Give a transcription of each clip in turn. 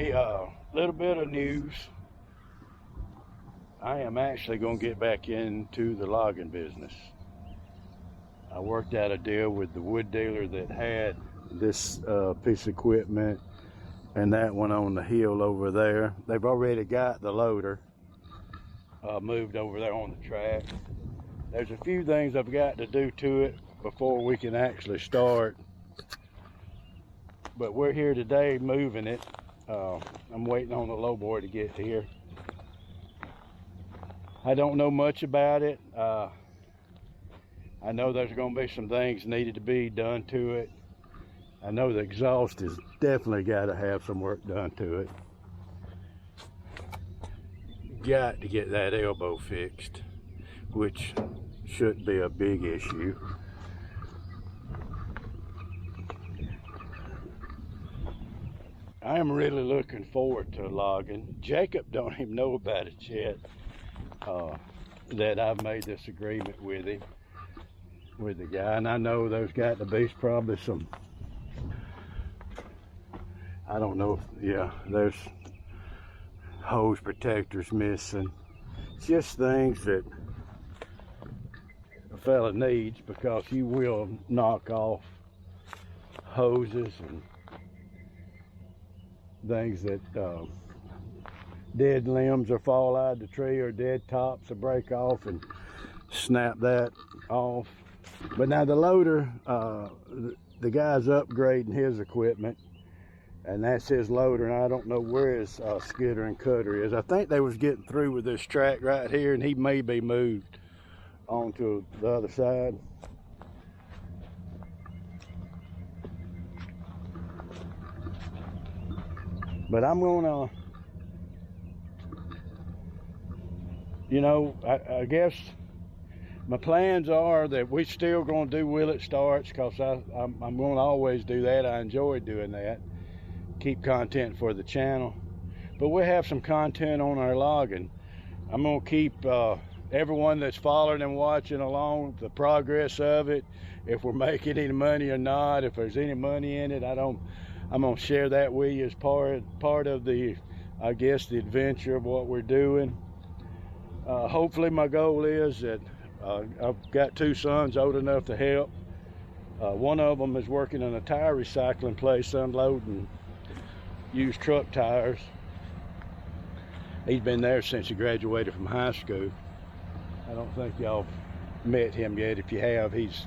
Hey, little bit of news. I am actually going to get back into the logging business. I worked out a deal with the wood dealer that had this piece of equipment and that one on the hill over there. They've already got the loader moved over there on the track. There's a few things I've got to do to it before we can actually start. But we're here today moving it. I'm waiting on the lowboy to get here. I don't know much about it. I know there's going to be some things needed to be done to it. I know the exhaust has definitely got to have some work done to it. Got to get that elbow fixed, which shouldn't be a big issue. I am really looking forward to logging. Jacob don't even know about it yet, that I've made this agreement with him, with the guy. And I know there's got to be probably some, I don't know, yeah, there's hose protectors missing. It's just things that a fella needs, because you will knock off hoses and things that dead limbs will fall out of the tree, or dead tops will break off and snap that off. But now the loader, the guy's upgrading his equipment, and that's his loader, and I don't know where his skidder and cutter is. I think they was getting through with this track right here, and he may be moved onto the other side. But I'm gonna, you know, I guess my plans are that we still gonna do will it starts, because I'm gonna always do that. I enjoy doing that. Keep content for the channel. But we have some content on our logging. I'm gonna keep everyone that's following and watching along the progress of it. If we're making any money or not, if there's any money in it, I'm gonna share that with you as part of the, I guess, the adventure of what we're doing. Hopefully my goal is that I've got two sons old enough to help. One of them is working in a tire recycling place, unloading used truck tires. He's been there since he graduated from high school. I don't think y'all met him yet. If you have, he's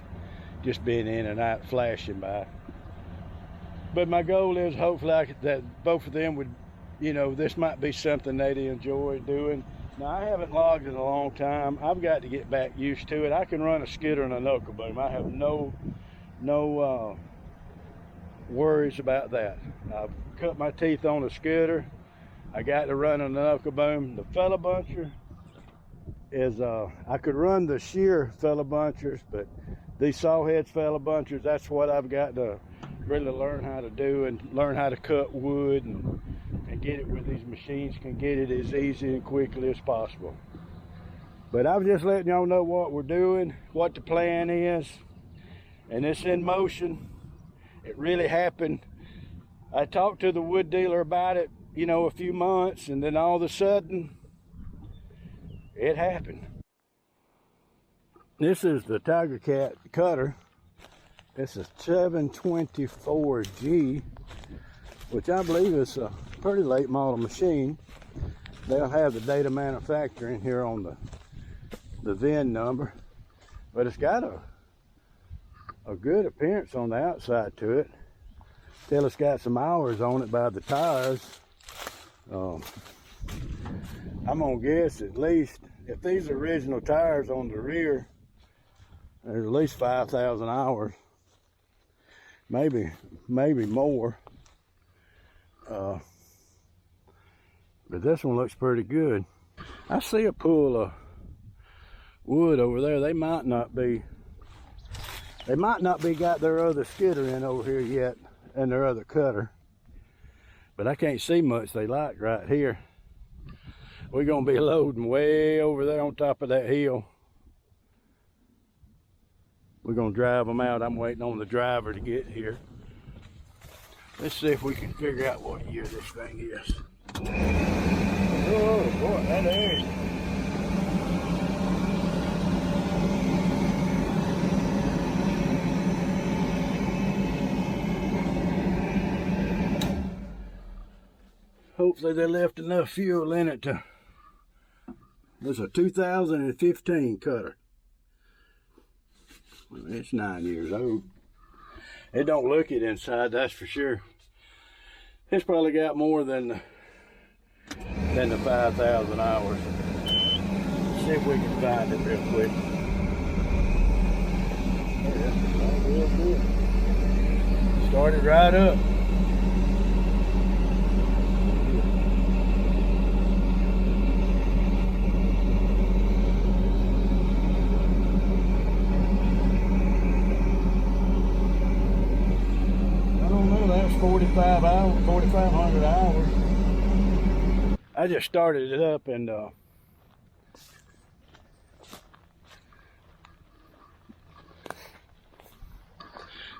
just been in and out flashing by. But my goal is hopefully that both of them would, you know, this might be something they enjoy doing. Now, I haven't logged in a long time. I've got to get back used to it. I can run a skidder and a knuckle boom. I have no worries about that. I've cut my teeth on a skidder. I got to run a knuckle boom. The fella buncher is, I could run the shear fella bunchers, but these saw heads fella bunchers, that's what I've got to really learn how to do, and learn how to cut wood and get it where these machines can get it as easy and quickly as possible. But I was just letting y'all know what we're doing, what the plan is, and it's in motion. It really happened. I talked to the wood dealer about it, you know, a few months, and then all of a sudden it happened. This is the Tiger Cat cutter. It's a 724G, which I believe is a pretty late model machine. They'll have the date of manufacturing here on the VIN number, but it's got a good appearance on the outside to it. Till it's got some hours on it by the tires. I'm gonna guess at least, if these are original tires on the rear, there's at least 5,000 hours. Maybe more. But this one looks pretty good. I see a pool of wood over there. They might not be got their other skidder in over here yet, and their other cutter. But I can't see much they like right here. We're gonna be loading way over there on top of that hill. We're gonna drive them out. I'm waiting on the driver to get here. Let's see if we can figure out what year this thing is. Oh boy, that is. Hopefully they left enough fuel in it to. It's a 2015 cutter. Well, it's 9 years old. It don't look it inside, that's for sure. It's probably got more than the 5,000 hours. Let's see if we can find it real quick. Yeah, real good. Started right up. I don't know, that's 45 hours, 4,500 hours. I just started it up and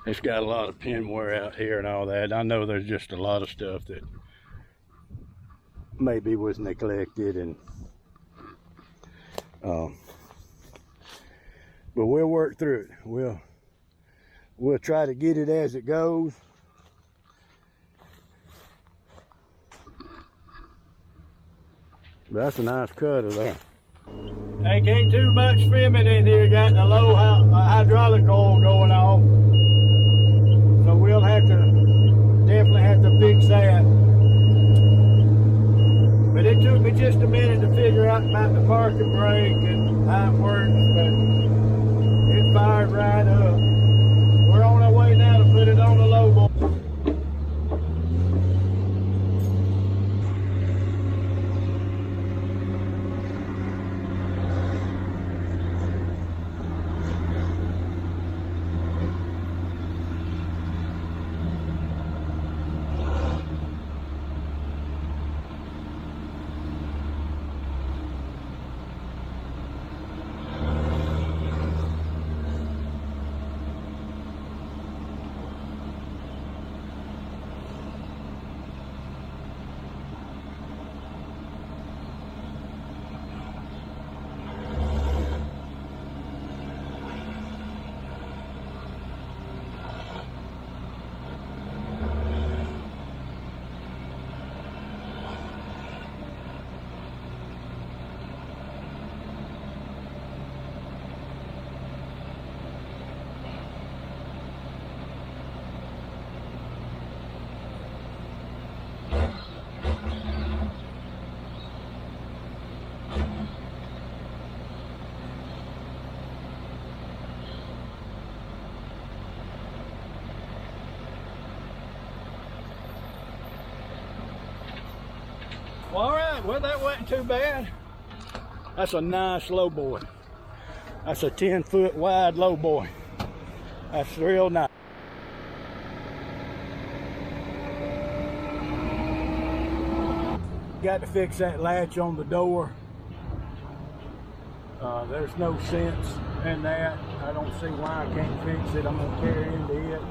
it's got a lot of pin wear out here and all that. I know there's just a lot of stuff that maybe was neglected, and but we'll work through it. We'll try to get it as it goes. That's a nice cutter there. Hey, can't too much filming in here. Got the low hydraulic oil going off. So we'll definitely have to fix that. But it took me just a minute to figure out about the parking brake and how it works, but it fired right up. We're on our way now to put it on the low boy. All right, well, that wasn't too bad. That's a nice low boy. That's a 10-foot wide low boy. That's real nice. Got to fix that latch on the door. There's no sense in that. I don't see why I can't fix it. I'm gonna carry into it.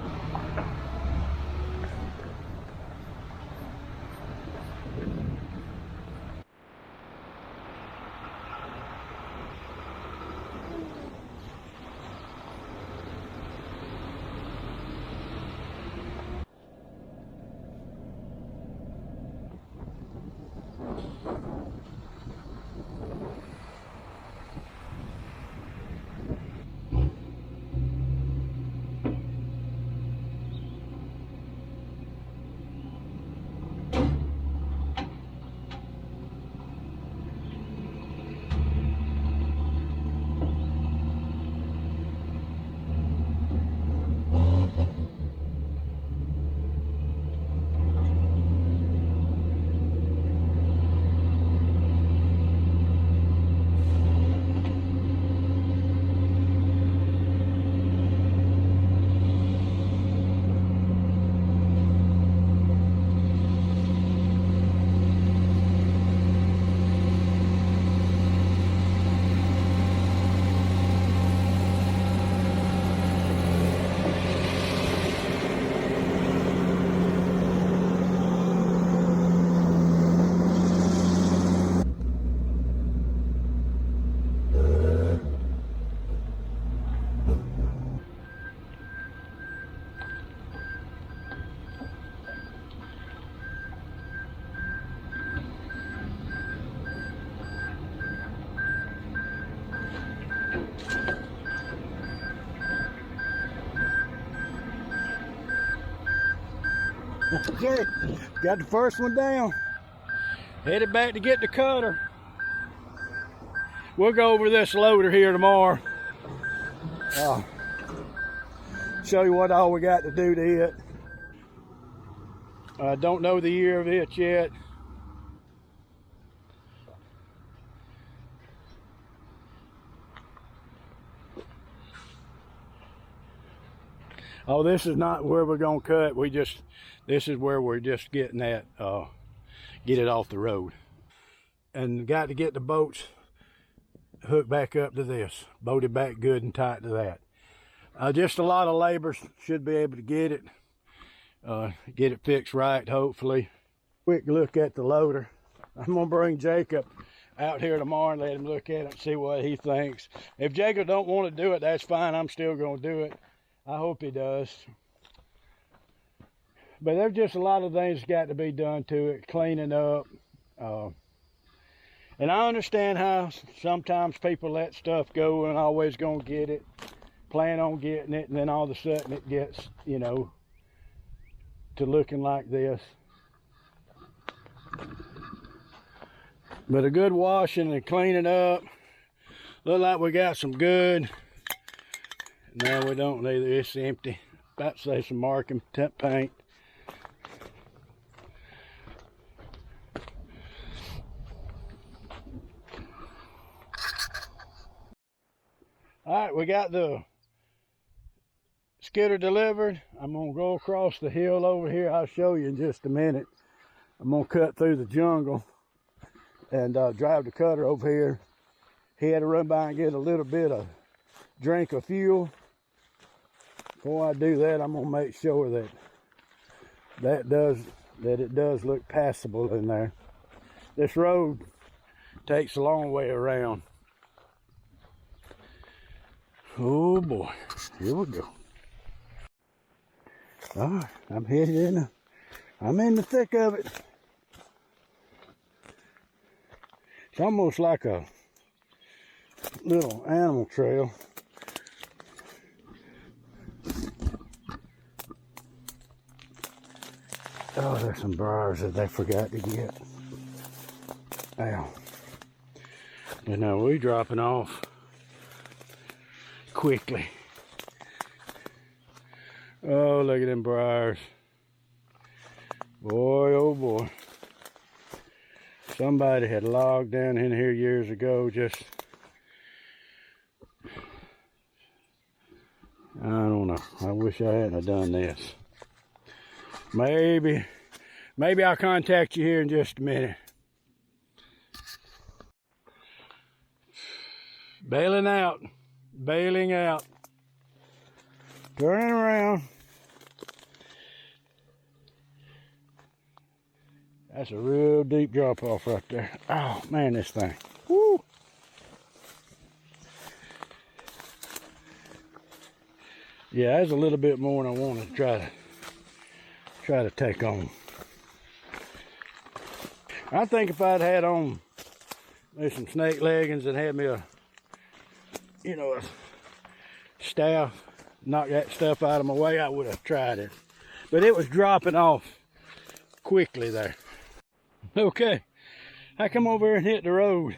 Okay, got the first one down. Headed back to get the cutter. We'll go over this loader here tomorrow. Show you what all we got to do to it. I don't know the year of it yet. Oh, this is not where we're gonna cut. This is where we're just getting that, get it off the road. And got to get the boats hooked back up to this, bolted back good and tight to that. Just a lot of labor, should be able to get it fixed right, hopefully. Quick look at the loader. I'm gonna bring Jacob out here tomorrow and let him look at it and see what he thinks. If Jacob don't want to do it, that's fine. I'm still gonna do it. I hope he does. But there's just a lot of things got to be done to it, cleaning up. And I understand how sometimes people let stuff go and always gonna get it, plan on getting it, and then all of a sudden it gets, you know, to looking like this. But a good washing and cleaning up. Look like we got some good. No, we don't either. It's empty. About to say some marking paint. All right, we got the skidder delivered. I'm gonna go across the hill over here. I'll show you in just a minute. I'm gonna cut through the jungle and drive the cutter over here. He had to run by and get a little bit of drink of fuel. Before I do that, I'm gonna make sure that it does look passable in there. This road takes a long way around. Oh boy, here we go. All right, I'm headed I'm in the thick of it. It's almost like a little animal trail. Oh, there's some briars that they forgot to get. Ow. You know, we dropping off quickly. Oh, look at them briars. Boy, oh boy. Somebody had logged down in here years ago, just, I don't know. I wish I hadn't have done this. Maybe I'll contact you here in just a minute. Bailing out. Turning around. That's a real deep drop off right there. Oh man, this thing. Woo! Yeah, that's a little bit more than I want to try to take on. I think if I'd had on some snake leggings and had me a staff, knock that stuff out of my way, I would have tried it. But it was dropping off quickly there. Okay, I come over here and hit the road.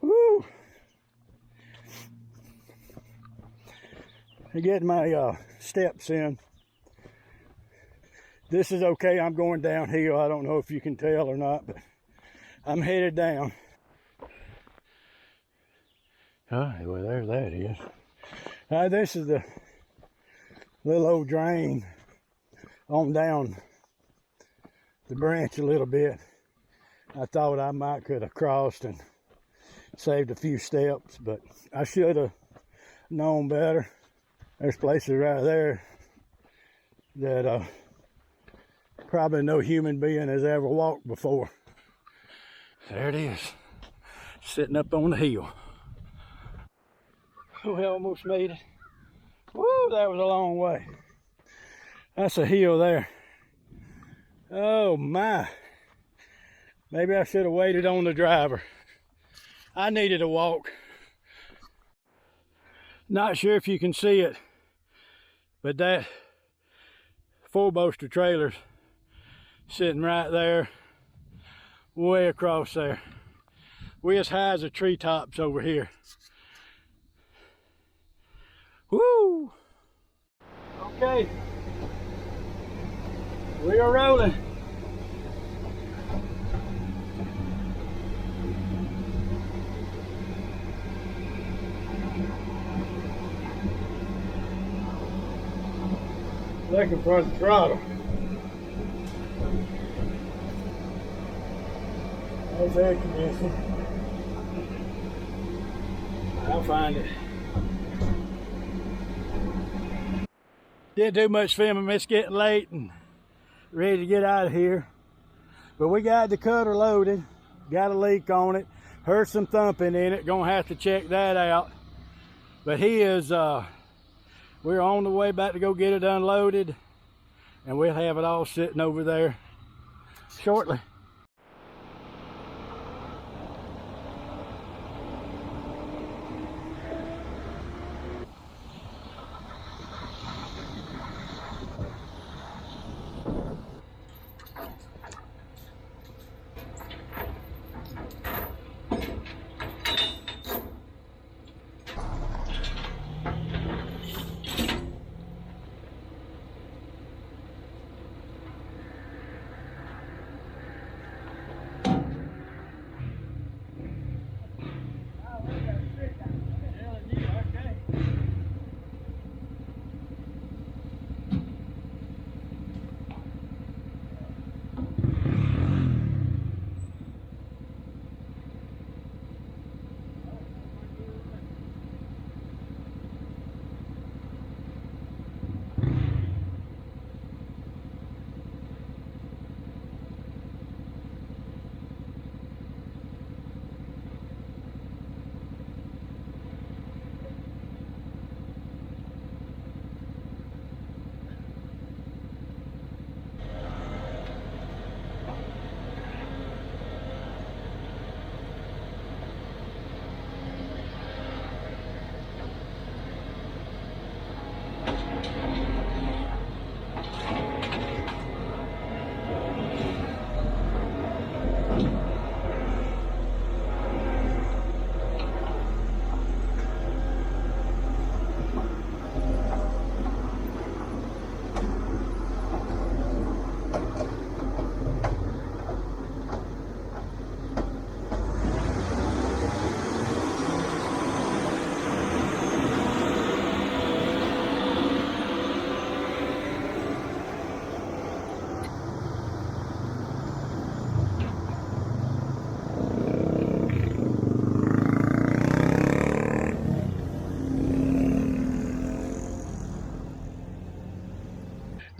Woo! I get my steps in. This is okay, I'm going downhill. I don't know if you can tell or not, but I'm headed down. Oh, well, there that is. This is the little old drain on down the branch a little bit. I thought I might could have crossed and saved a few steps, but I should have known better. There's places right there that probably no human being has ever walked before. There it is, sitting up on the hill. We almost made it. Woo, that was a long way. That's a hill there. Oh my. Maybe I should have waited on the driver. I needed a walk. Not sure if you can see it, but that 4-bolster trailers sitting right there, way across there. We're as high as the treetops over here. Woo! Okay, we are rolling. Looking for the throttle. There's air conditioning. I'll find it. Didn't do much filming. It's getting late and ready to get out of here. But we got the cutter loaded. Got a leak on it. Heard some thumping in it. Gonna have to check that out. But he is, we're on the way back to go get it unloaded. And we'll have it all sitting over there shortly.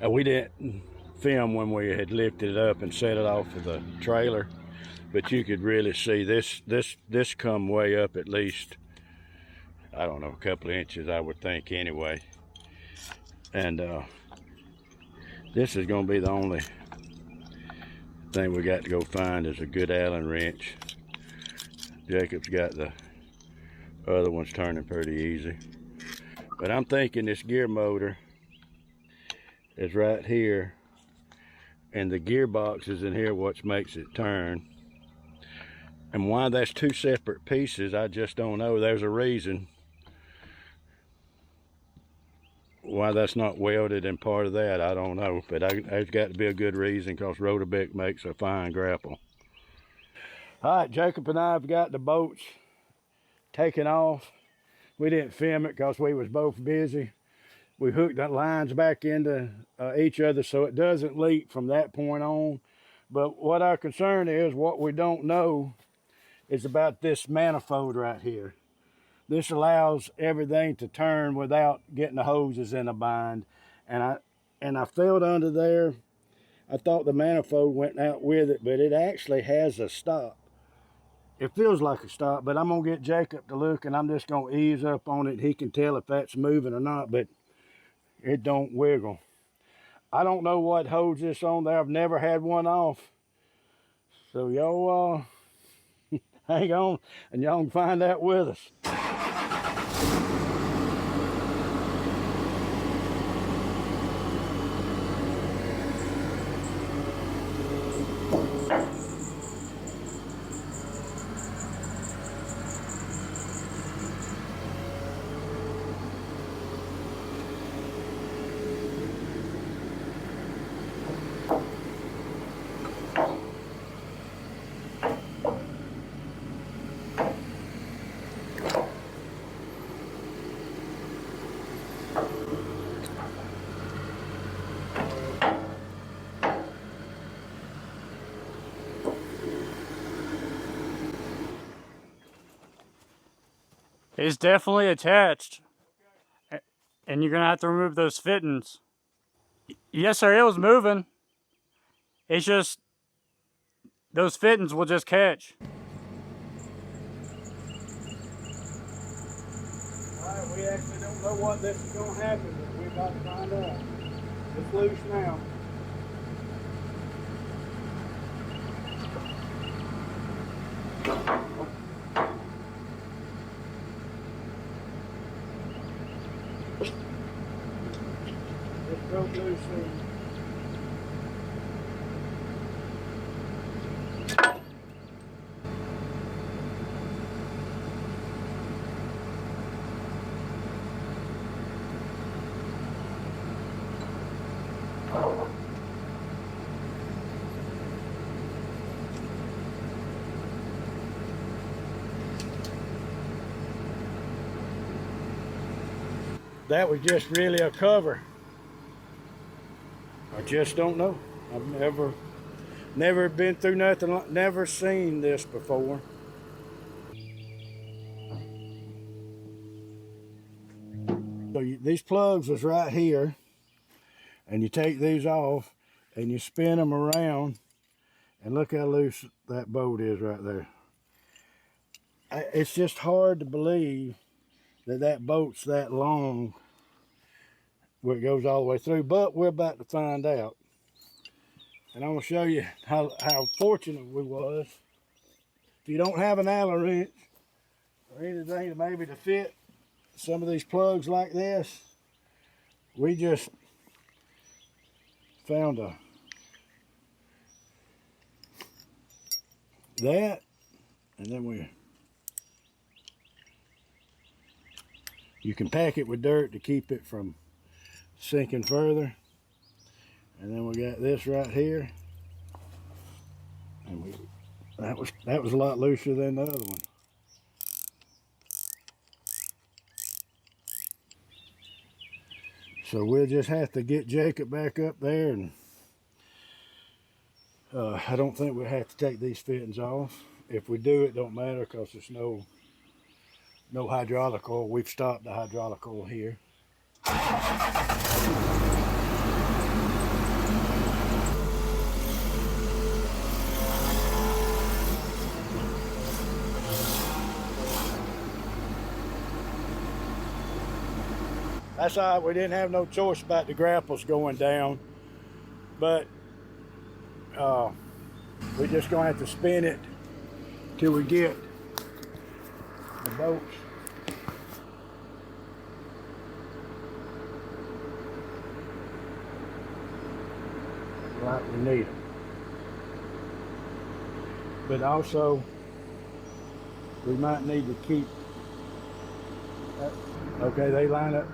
We didn't film when we had lifted it up and set it off of the trailer, but you could really see this come way up at least, I don't know, a couple of inches, I would think anyway. And this is going to be the only thing we got to go find is a good Allen wrench. Jacob's got the other ones turning pretty easy, but I'm thinking this gear motor is right here, and the gearbox is in here, what makes it turn. And why that's two separate pieces, I just don't know. There's a reason why that's not welded and part of that, I don't know, but there's got to be a good reason, because Rotobic makes a fine grapple. All right, Jacob and I have got the boats taken off. We didn't film it because we was both busy. We hooked the lines back into each other so it doesn't leak from that point on. But what our concern is, what we don't know, is about this manifold right here. This allows everything to turn without getting the hoses in a bind. And I felt under there. I thought the manifold went out with it, but it actually has a stop. It feels like a stop, but I'm gonna get Jacob to look, and I'm just gonna ease up on it. He can tell if that's moving or not, but it don't wiggle. I don't know what holds this on there. I've never had one off. So y'all hang on and y'all can find out with us. It's definitely attached. And you're going to have to remove those fittings. Yes, sir, it was moving. It's just, those fittings will just catch. Alright, we actually don't know what this is going to happen, but we're about to find out. It's loose now. It's broke loose soon. That was just really a cover. I just don't know. I've never been through nothing, never seen this before. So these plugs was right here, and you take these off and you spin them around, and look how loose that bolt is right there. It's just hard to believe that bolt's that long where it goes all the way through, but we're about to find out. And I'm going to show you how fortunate we was. If you don't have an Allen wrench or anything maybe to fit some of these plugs like this, we just found that, and then you can pack it with dirt to keep it from sinking further. And then we got this right here, and that was a lot looser than the other one. So we'll just have to get Jacob back up there, and I don't think we'll have to take these fittings off. If we do, it don't matter because there's no hydraulic oil. We've stopped the hydraulic oil here. That's all right, we didn't have no choice about the grapples going down, but we're just gonna have to spin it till we get the bolts. Like we need them. But also, we might need to keep, okay, they line up.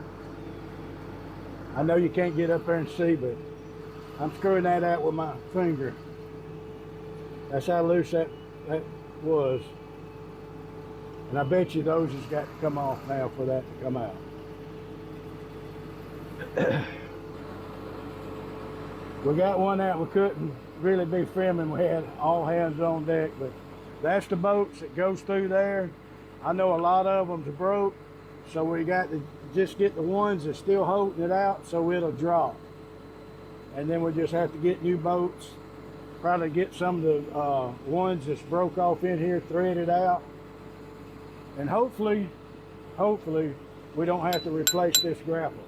I know you can't get up there and see, but I'm screwing that out with my finger. That's how loose that was. And I bet you those has got to come off now for that to come out. We got one that we couldn't really be filming. We had all hands on deck, but that's the bolts that goes through there. I know a lot of them are broke, so we got to just get the ones that's still holding it out so it'll drop. And then we just have to get new bolts, probably get some of the ones that's broke off in here threaded out. And hopefully we don't have to replace this grapple.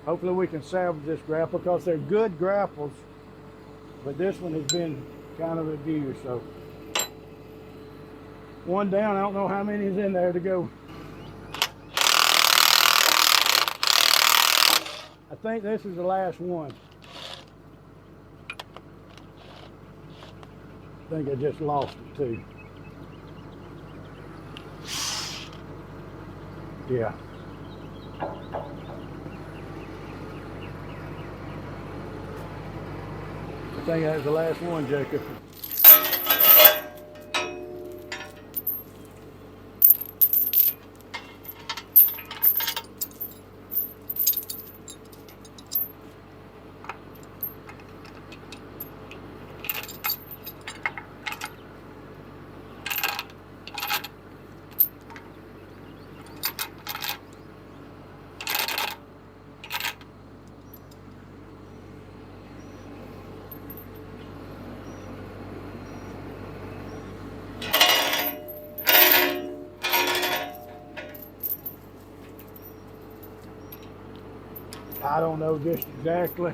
Hopefully we can salvage this grapple because they're good grapples, but this one has been kind of abused. So one down, I don't know how many is in there to go. I think this is the last one. I think I just lost it too. Yeah. I think that was the last one, Jacob. I don't know just exactly.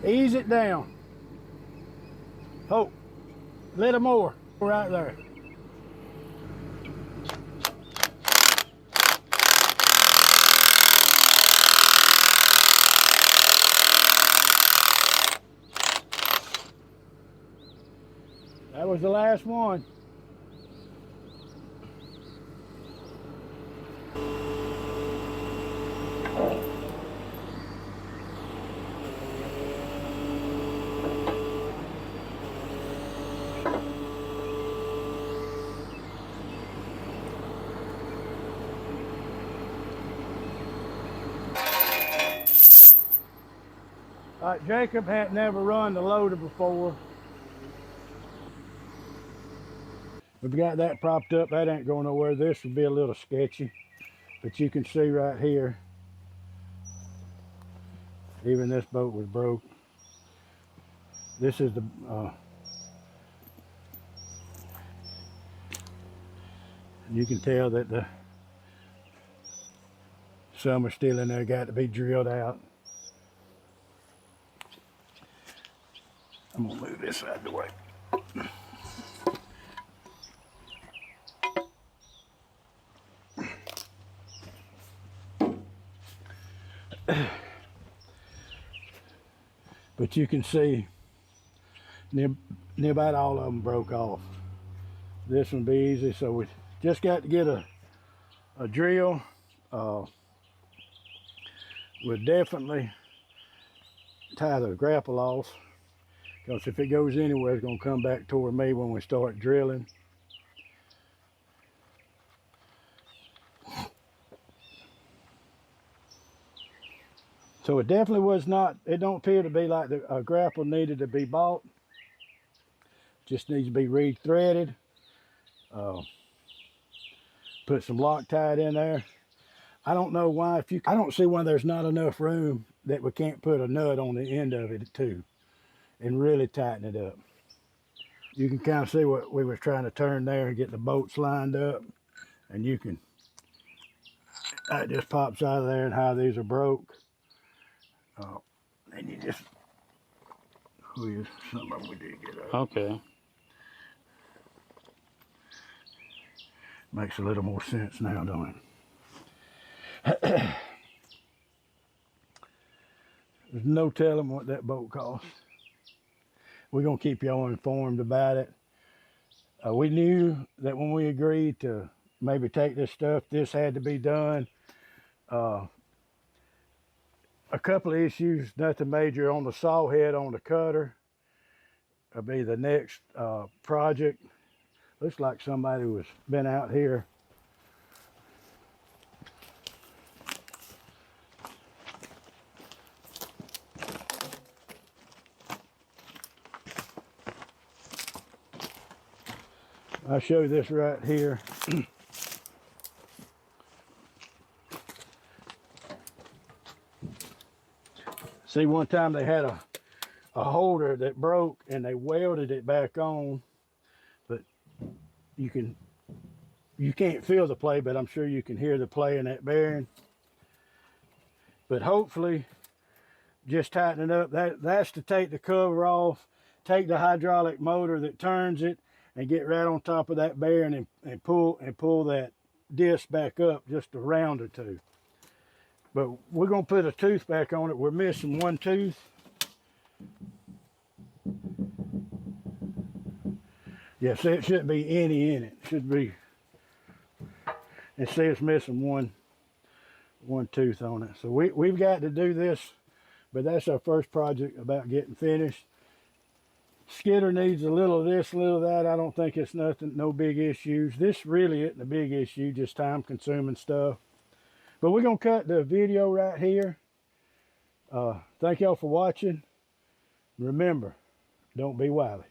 Ease it down. Oh, little more, right there. That was the last one. Jacob had never run the loader before. We've got that propped up. That ain't going nowhere. This would be a little sketchy, but you can see right here, even this boat was broke. This is the you can tell that some are still in there, got to be drilled out. I'm gonna move this out of the way. But you can see near about all of them broke off. This one be easy, so we just got to get a drill. We'll definitely tie the grapple off, because if it goes anywhere, it's going to come back toward me when we start drilling. So it definitely was not, it don't appear to be like a grapple needed to be bought. Just needs to be re-threaded. Put some Loctite in there. I don't know why, I don't see why there's not enough room that we can't put a nut on the end of it too and really tighten it up. You can kind of see what we were trying to turn there and get the bolts lined up, and you can, that just pops out of there and how these are broke. And you just, some of them we did get up. Okay. Makes a little more sense now, don't it? There's no telling what that boat costs. We're gonna keep y'all informed about it. We knew that when we agreed to maybe take this stuff, this had to be done. A couple of issues, nothing major on the saw head on the cutter. It'll be the next project. Looks like somebody was been out here. I'll show you this right here. See, one time they had a holder that broke and they welded it back on, but you can't feel the play, but I'm sure you can hear the play in that bearing. But hopefully, just tighten it up. That's to take the cover off, take the hydraulic motor that turns it, and get right on top of that bearing and pull that disc back up just a round or two. But we're gonna put a tooth back on it. We're missing one tooth. Yeah, see, it shouldn't be any in it. It should be, and see, it's missing one tooth on it. So we've got to do this, but that's our first project about getting finished. Skidder needs a little of this, a little of that. I don't think it's nothing, no big issues. This really isn't a big issue, just time consuming stuff. But we're gonna cut the video right here. Thank y'all for watching. Remember, don't be wily.